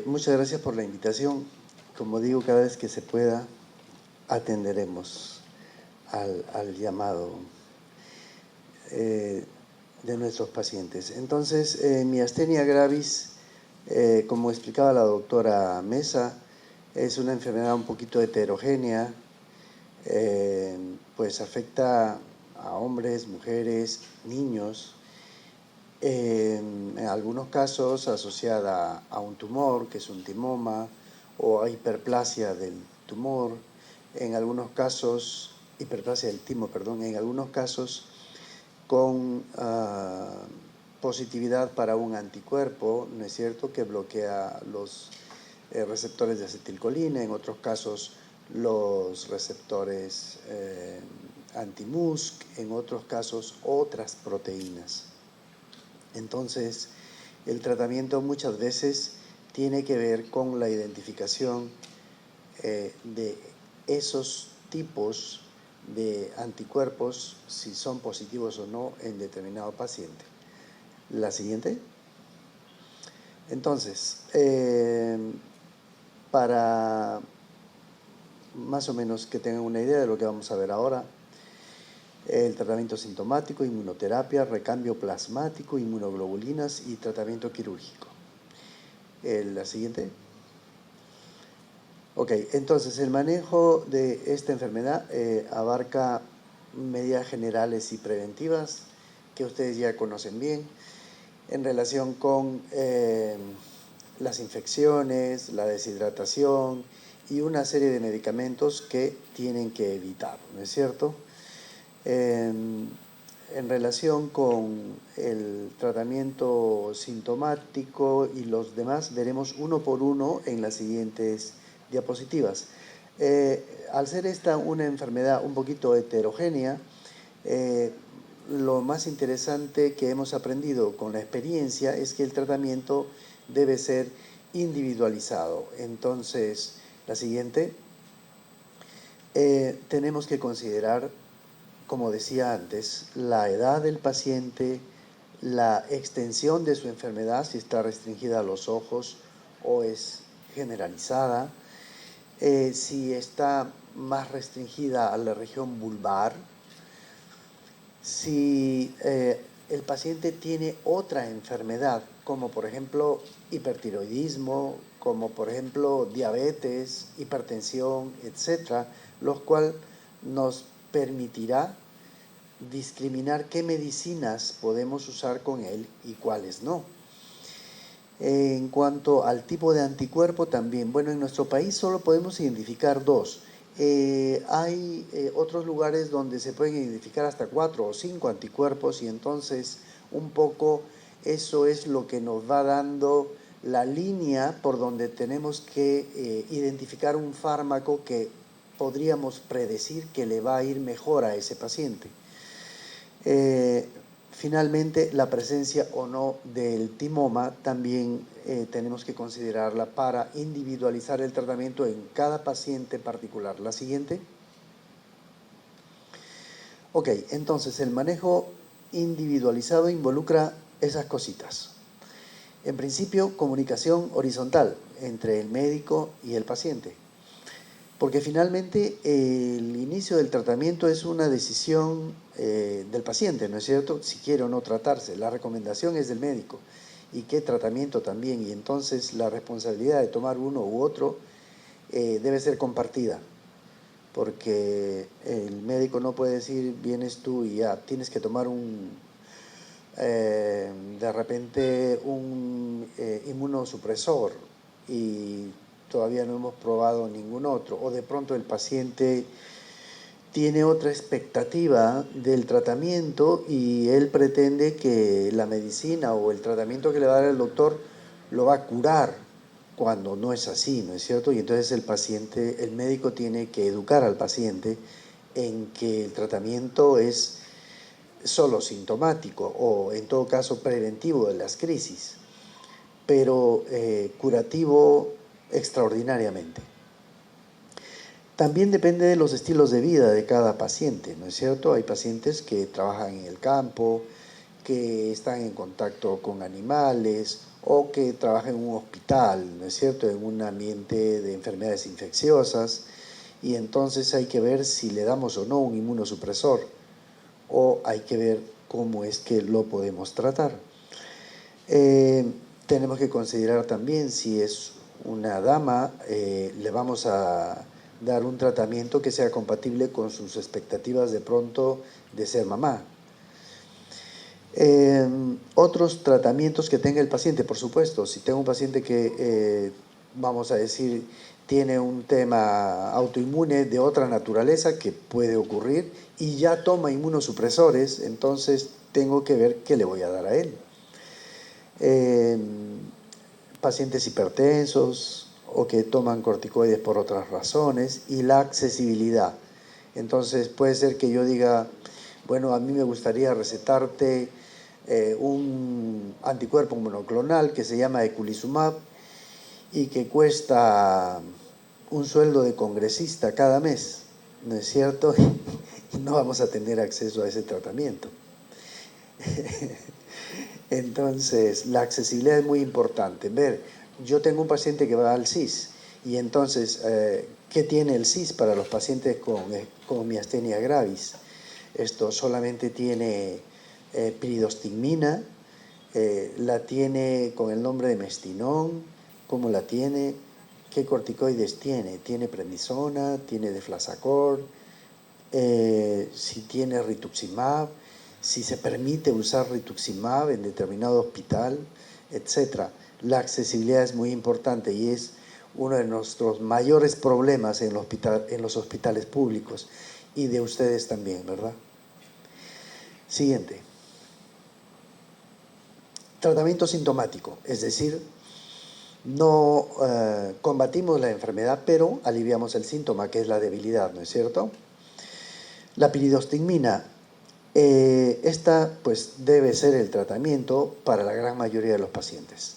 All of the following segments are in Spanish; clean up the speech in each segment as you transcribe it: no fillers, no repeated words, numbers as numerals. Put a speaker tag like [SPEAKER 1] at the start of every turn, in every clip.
[SPEAKER 1] Muchas gracias por la invitación. Como digo, cada vez que se pueda, atenderemos al llamado de nuestros pacientes. Entonces, miastenia gravis, como explicaba la doctora Mesa, es una enfermedad un poquito heterogénea, pues afecta a hombres, mujeres, niños, en algunos casos asociada a un tumor, que es un timoma, o a hiperplasia del tumor, en algunos casos, hiperplasia del timo, perdón, en algunos casos con positividad para un anticuerpo, ¿no es cierto?, que bloquea los receptores de acetilcolina, en otros casos los receptores anti-MuSC, en otros casos otras proteínas. Entonces, el tratamiento muchas veces tiene que ver con la identificación de esos tipos de anticuerpos, si son positivos o no en determinado paciente. La siguiente. Entonces, para más o menos que tengan una idea de lo que vamos a ver ahora, el tratamiento sintomático, inmunoterapia, recambio plasmático, inmunoglobulinas y tratamiento quirúrgico. La siguiente. Ok, entonces el manejo de esta enfermedad abarca medidas generales y preventivas que ustedes ya conocen bien en relación con las infecciones, la deshidratación y una serie de medicamentos que tienen que evitar, ¿no es cierto? En relación con el tratamiento sintomático y los demás, veremos uno por uno en las siguientes diapositivas. Al ser esta una enfermedad un poquito heterogénea, lo más interesante que hemos aprendido con la experiencia es que el tratamiento debe ser individualizado. Entonces, la siguiente, tenemos que considerar, como decía antes, la edad del paciente, la extensión de su enfermedad, si está restringida a los ojos o es generalizada, si está más restringida a la región vulvar, si el paciente tiene otra enfermedad, como por ejemplo hipertiroidismo, como por ejemplo diabetes, hipertensión, etcétera, lo cual nos permitirá discriminar qué medicinas podemos usar con él y cuáles no. En cuanto al tipo de anticuerpo también, bueno, en nuestro país solo podemos identificar dos. Hay otros lugares donde se pueden identificar hasta 4 o 5 anticuerpos y entonces un poco eso es lo que nos va dando la línea por donde tenemos que identificar un fármaco que podríamos predecir que le va a ir mejor a ese paciente. Finalmente, la presencia o no del timoma también tenemos que considerarla para individualizar el tratamiento en cada paciente particular. La siguiente. Ok, entonces el manejo individualizado involucra esas cositas. En principio, comunicación horizontal entre el médico y el paciente. Porque finalmente el inicio del tratamiento es una decisión del paciente, ¿no es cierto? Si quiere o no tratarse, la recomendación es del médico y qué tratamiento también, y entonces la responsabilidad de tomar uno u otro debe ser compartida, porque el médico no puede decir, vienes tú y ya, tienes que tomar de repente un inmunosupresor y todavía no hemos probado ningún otro, o de pronto el paciente tiene otra expectativa del tratamiento y él pretende que la medicina o el tratamiento que le va a dar el doctor lo va a curar, cuando no es así, ¿no es cierto? Y entonces el médico tiene que educar al paciente en que el tratamiento es solo sintomático o en todo caso preventivo de las crisis, pero curativo extraordinariamente. También depende de los estilos de vida de cada paciente, ¿no es cierto? Hay pacientes que trabajan en el campo, que están en contacto con animales o que trabaja en un hospital, ¿no es cierto?, en un ambiente de enfermedades infecciosas, y entonces hay que ver si le damos o no un inmunosupresor, o hay que ver cómo es que lo podemos tratar. Tenemos que considerar también si es una dama, le vamos a dar un tratamiento que sea compatible con sus expectativas de pronto de ser mamá. Otros tratamientos que tenga el paciente, por supuesto, si tengo un paciente que, vamos a decir, tiene un tema autoinmune de otra naturaleza que puede ocurrir y ya toma inmunosupresores, entonces tengo que ver qué le voy a dar a él. Pacientes hipertensos o que toman corticoides por otras razones, y la accesibilidad. Entonces puede ser que yo diga, bueno, a mí me gustaría recetarte un anticuerpo monoclonal que se llama eculizumab y que cuesta un sueldo de congresista cada mes, ¿no es cierto? Y no vamos a tener acceso a ese tratamiento. Entonces, la accesibilidad es muy importante. Ver, yo tengo un paciente que va al CIS y entonces, ¿qué tiene el CIS para los pacientes con miastenia gravis? Esto solamente tiene piridostigmina, la tiene con el nombre de Mestinón, ¿cómo la tiene? ¿Qué corticoides tiene? ¿Tiene prednisona? ¿Tiene deflazacort? Si tiene rituximab, si se permite usar rituximab en determinado hospital, etc. La accesibilidad es muy importante y es uno de nuestros mayores problemas en los hospitales públicos y de ustedes también, ¿verdad? Siguiente. Tratamiento sintomático, es decir, no combatimos la enfermedad, pero aliviamos el síntoma, que es la debilidad, ¿no es cierto? La piridostigmina, esta pues debe ser el tratamiento para la gran mayoría de los pacientes.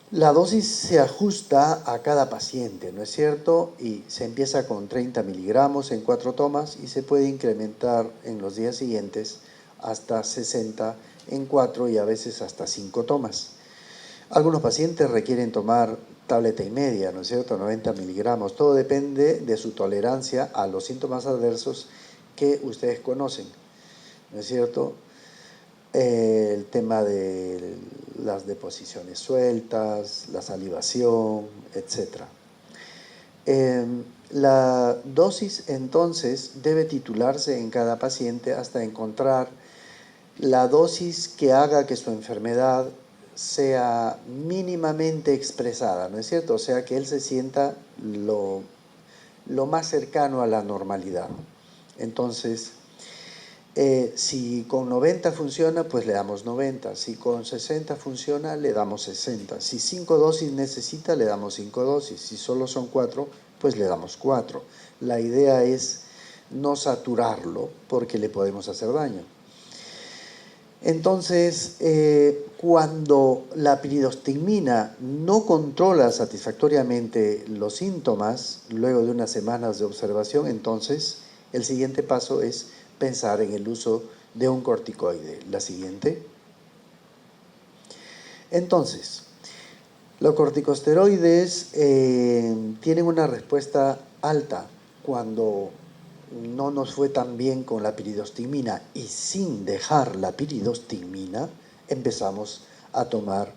[SPEAKER 1] La dosis se ajusta a cada paciente, ¿no es cierto? Y se empieza con 30 miligramos en 4 tomas y se puede incrementar en los días siguientes hasta 60 en 4 y a veces hasta 5 tomas. Algunos pacientes requieren tomar tableta y media, ¿no es cierto?, 90 miligramos. Todo depende de su tolerancia a los síntomas adversos que ustedes conocen, ¿no es cierto? El tema de las deposiciones sueltas, la salivación, etc. La dosis entonces debe titularse en cada paciente hasta encontrar la dosis que haga que su enfermedad sea mínimamente expresada, ¿no es cierto? O sea, que él se sienta lo más cercano a la normalidad. Entonces, si con 90 funciona, pues le damos 90. Si con 60 funciona, le damos 60. Si 5 dosis necesita, le damos 5 dosis. Si solo son 4, pues le damos 4. La idea es no saturarlo porque le podemos hacer daño. Entonces, cuando la piridostigmina no controla satisfactoriamente los síntomas, luego de unas semanas de observación, entonces el siguiente paso es pensar en el uso de un corticoide. La siguiente. Entonces, los corticosteroides tienen una respuesta alta cuando no nos fue tan bien con la piridostigmina, y sin dejar la piridostigmina empezamos a tomar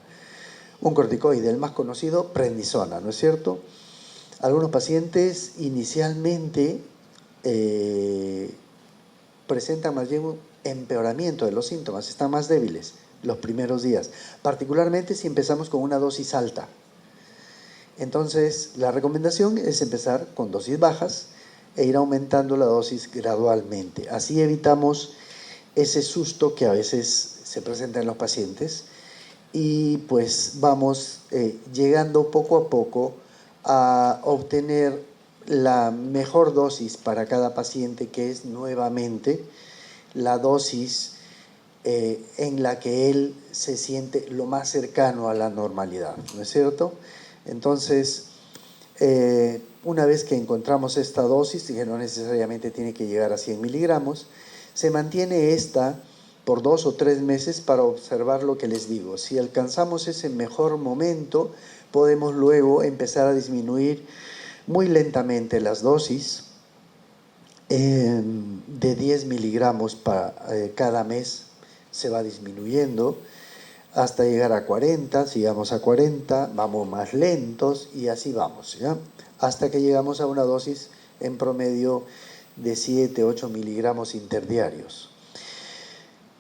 [SPEAKER 1] un corticoide, el más conocido, prednisona, ¿no es cierto? Algunos pacientes inicialmente presentan más bien un empeoramiento de los síntomas, están más débiles los primeros días, particularmente si empezamos con una dosis alta. Entonces, la recomendación es empezar con dosis bajas e ir aumentando la dosis gradualmente. Así evitamos ese susto que a veces se presenta en los pacientes y pues vamos llegando poco a poco a obtener la mejor dosis para cada paciente, que es nuevamente la dosis en la que él se siente lo más cercano a la normalidad, ¿no es cierto? Entonces, una vez que encontramos esta dosis, que no necesariamente tiene que llegar a 100 miligramos, se mantiene esta por 2 o 3 meses para observar lo que les digo. Si alcanzamos ese mejor momento, podemos luego empezar a disminuir muy lentamente las dosis de 10 miligramos cada mes se va disminuyendo hasta llegar a 40, si llegamos a 40, vamos más lentos y así vamos, ¿ya? Hasta que llegamos a una dosis en promedio de 7, 8 miligramos interdiarios.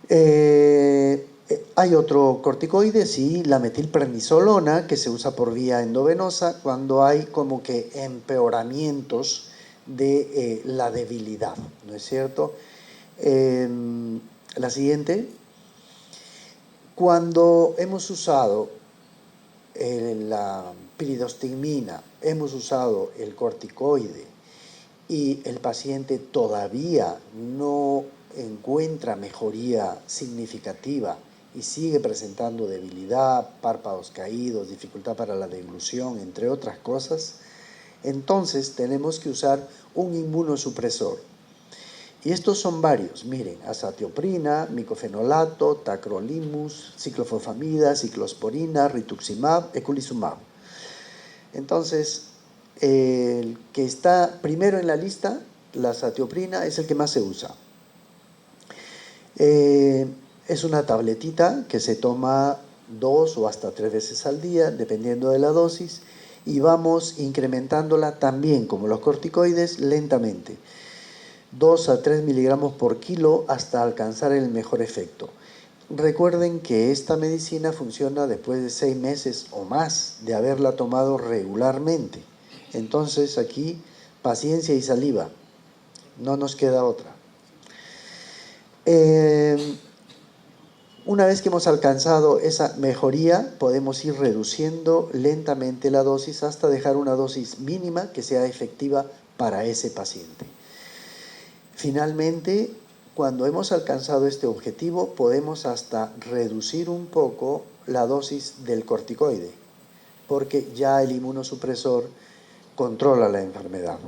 [SPEAKER 1] Hay otro corticoide, sí, la metilprednisolona, que se usa por vía endovenosa cuando hay como que empeoramientos de la debilidad, ¿no es cierto? La siguiente. Cuando hemos usado la piridostigmina, hemos usado el corticoide y el paciente todavía no encuentra mejoría significativa y sigue presentando debilidad, párpados caídos, dificultad para la deglución, entre otras cosas, entonces tenemos que usar un inmunosupresor. Y estos son varios, miren, azatioprina, micofenolato, tacrolimus, ciclofosfamida, ciclosporina, rituximab, eculizumab. Entonces, el que está primero en la lista, la azatioprina, es el que más se usa. Es una tabletita que se toma 2 o hasta 3 veces al día, dependiendo de la dosis, y vamos incrementándola también, como los corticoides, lentamente. 2 a 3 miligramos por kilo hasta alcanzar el mejor efecto. Recuerden que esta medicina funciona después de 6 meses o más de haberla tomado regularmente. Entonces aquí, paciencia y saliva, no nos queda otra. Una vez que hemos alcanzado esa mejoría, podemos ir reduciendo lentamente la dosis hasta dejar una dosis mínima que sea efectiva para ese paciente. Finalmente, cuando hemos alcanzado este objetivo, podemos hasta reducir un poco la dosis del corticoide, porque ya el inmunosupresor controla la enfermedad.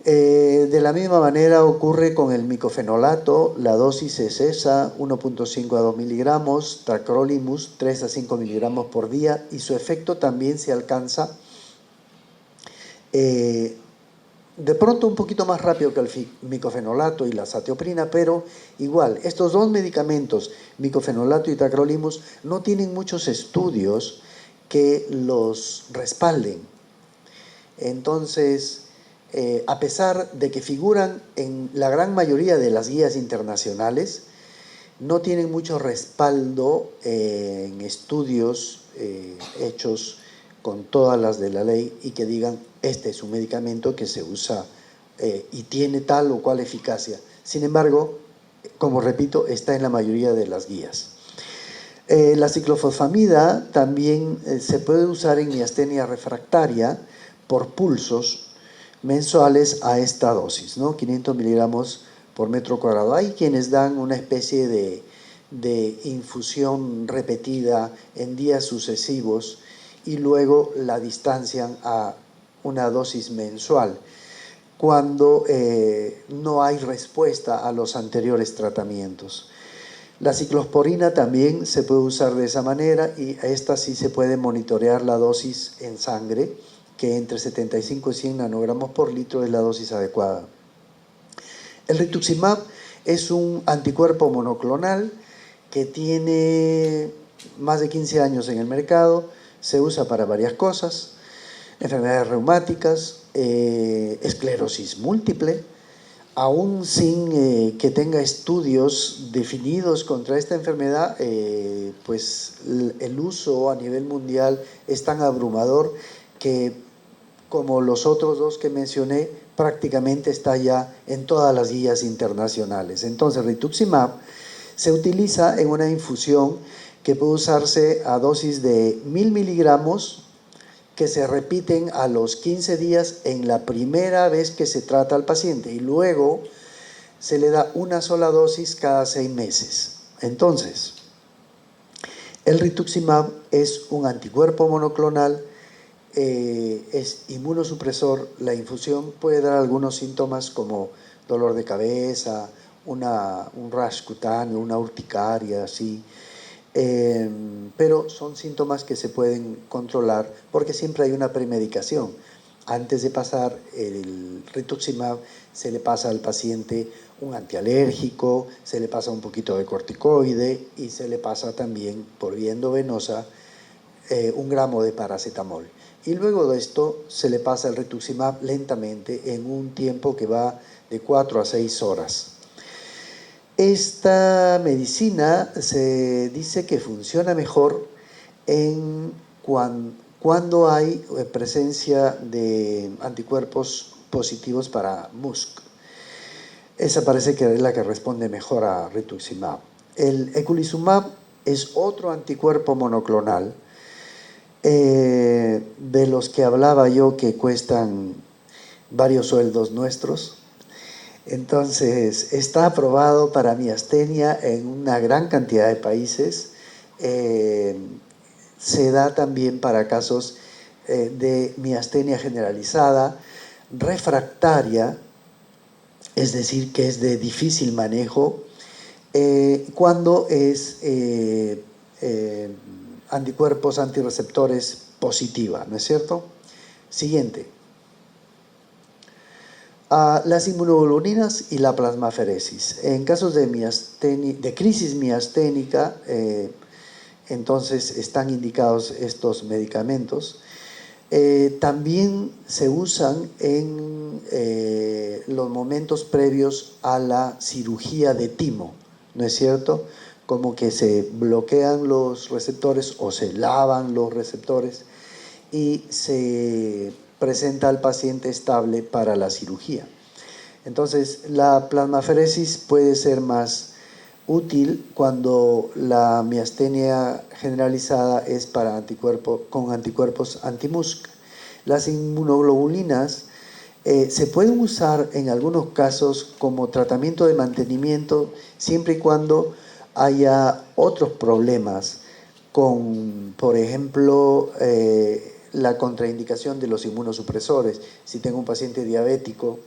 [SPEAKER 1] De la misma manera ocurre con el micofenolato, la dosis es esa, 1.5 a 2 miligramos, tacrolimus, 3 a 5 miligramos por día, y su efecto también se alcanza de pronto un poquito más rápido que el micofenolato y la azatioprina, pero igual, estos dos medicamentos, micofenolato y tacrolimus, no tienen muchos estudios que los respalden. Entonces, a pesar de que figuran en la gran mayoría de las guías internacionales, no tienen mucho respaldo en estudios hechos con todas las de la ley y que digan, este es un medicamento que se usa y tiene tal o cual eficacia. Sin embargo, como repito, está en la mayoría de las guías. La ciclofosfamida también se puede usar en miastenia refractaria por pulsos mensuales a esta dosis, ¿no? 500 miligramos por metro cuadrado. Hay quienes dan una especie de infusión repetida en días sucesivos y luego la distancian a una dosis mensual cuando no hay respuesta a los anteriores tratamientos. La ciclosporina también se puede usar de esa manera y a esta sí se puede monitorear la dosis en sangre, que entre 75 y 100 nanogramos por litro es la dosis adecuada. El rituximab es un anticuerpo monoclonal que tiene más de 15 años en el mercado, se usa para varias cosas, enfermedades reumáticas, esclerosis múltiple, aún sin que tenga estudios definidos contra esta enfermedad, pues el uso a nivel mundial es tan abrumador que, como los otros dos que mencioné, prácticamente está ya en todas las guías internacionales. Entonces, rituximab se utiliza en una infusión que puede usarse a dosis de 1000 miligramos que se repiten a los 15 días en la primera vez que se trata al paciente y luego se le da una sola dosis cada 6 meses. Entonces, el rituximab es un anticuerpo monoclonal, es inmunosupresor. La infusión puede dar algunos síntomas como dolor de cabeza un rash cutáneo, una urticaria, así. Pero son síntomas que se pueden controlar porque siempre hay una premedicación. Antes de pasar el rituximab, se le pasa al paciente un antialérgico, se le pasa un poquito de corticoide y se le pasa también por vía endovenosa 1 gramo de paracetamol. Y luego de esto se le pasa el rituximab lentamente en un tiempo que va de 4 a 6 horas. Esta medicina se dice que funciona mejor cuando hay presencia de anticuerpos positivos para MuSK. Esa parece que es la que responde mejor a rituximab. El eculizumab es otro anticuerpo monoclonal de los que hablaba yo que cuestan varios sueldos nuestros. Entonces, está aprobado para miastenia en una gran cantidad de países. Se da también para casos de miastenia generalizada, refractaria, es decir, que es de difícil manejo, cuando es anticuerpos antirreceptores positiva, ¿no es cierto? Siguiente. Las inmunoglobulinas y la plasmaferesis. En casos de crisis miasténica, entonces están indicados estos medicamentos. También se usan en los momentos previos a la cirugía de timo, ¿no es cierto? Como que se bloquean los receptores o se lavan los receptores y se presenta al paciente estable para la cirugía. Entonces, la plasmaferesis puede ser más útil cuando la miastenia generalizada es para con anticuerpos anti-MuSK. Las inmunoglobulinas se pueden usar en algunos casos como tratamiento de mantenimiento siempre y cuando haya otros problemas con, por ejemplo, la contraindicación de los inmunosupresores. Si tengo un paciente diabético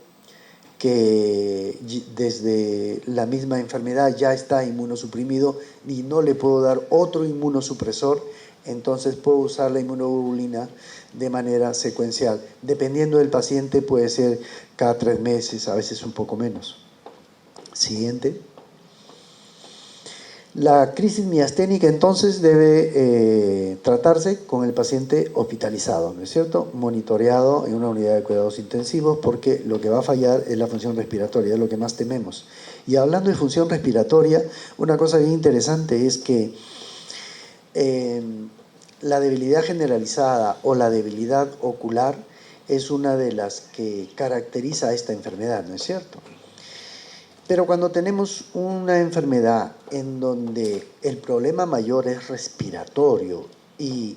[SPEAKER 1] que desde la misma enfermedad ya está inmunosuprimido y no le puedo dar otro inmunosupresor, entonces puedo usar la inmunoglobulina de manera secuencial. Dependiendo del paciente puede ser cada 3 meses, a veces un poco menos. Siguiente. La crisis miasténica entonces debe tratarse con el paciente hospitalizado, ¿no es cierto? Monitoreado en una unidad de cuidados intensivos porque lo que va a fallar es la función respiratoria, es lo que más tememos. Y hablando de función respiratoria, una cosa bien interesante es que la debilidad generalizada o la debilidad ocular es una de las que caracteriza a esta enfermedad, ¿no es cierto? Pero cuando tenemos una enfermedad en donde el problema mayor es respiratorio y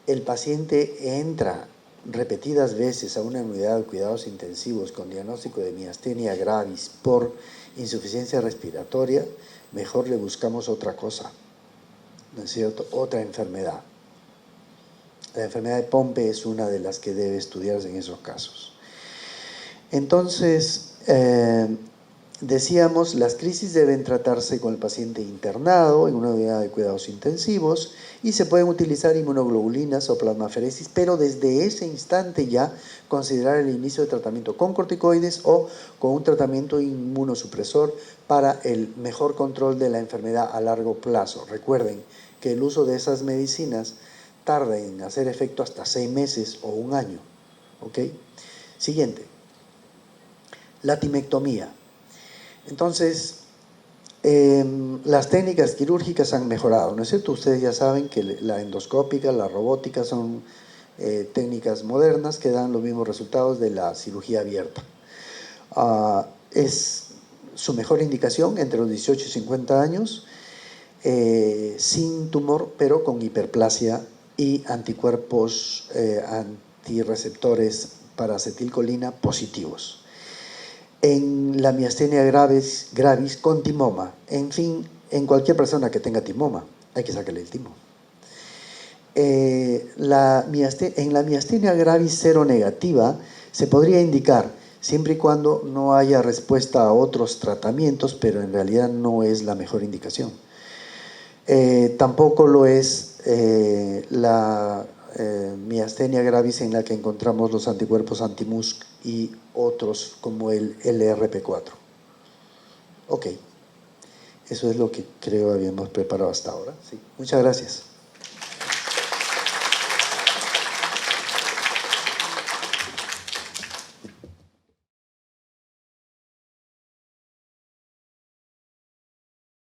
[SPEAKER 1] el paciente entra repetidas veces a una unidad de cuidados intensivos con diagnóstico de miastenia gravis por insuficiencia respiratoria, mejor le buscamos otra cosa, ¿no es cierto? Otra enfermedad. La enfermedad de Pompe es una de las que debe estudiarse en esos casos. Entonces, decíamos, las crisis deben tratarse con el paciente internado en una unidad de cuidados intensivos y se pueden utilizar inmunoglobulinas o plasmaferesis, pero desde ese instante ya considerar el inicio de tratamiento con corticoides o con un tratamiento inmunosupresor para el mejor control de la enfermedad a largo plazo. Recuerden que el uso de esas medicinas tarda en hacer efecto hasta 6 meses o 1 año. ¿Ok? Siguiente. La timectomía. Entonces, las técnicas quirúrgicas han mejorado, ¿no es cierto? Ustedes ya saben que la endoscópica, la robótica son técnicas modernas que dan los mismos resultados de la cirugía abierta. Es su mejor indicación entre los 18 y 50 años, sin tumor, pero con hiperplasia y anticuerpos antirreceptores para acetilcolina positivos. En la miastenia gravis con timoma, en fin, en cualquier persona que tenga timoma, hay que sacarle el timo. En la miastenia gravis seronegativa se podría indicar siempre y cuando no haya respuesta a otros tratamientos, pero en realidad no es la mejor indicación. Tampoco lo es la miastenia gravis, en la que encontramos los anticuerpos anti-MuSK y otros como el LRP4. Ok, eso es lo que creo habíamos preparado hasta ahora. Sí. Muchas gracias.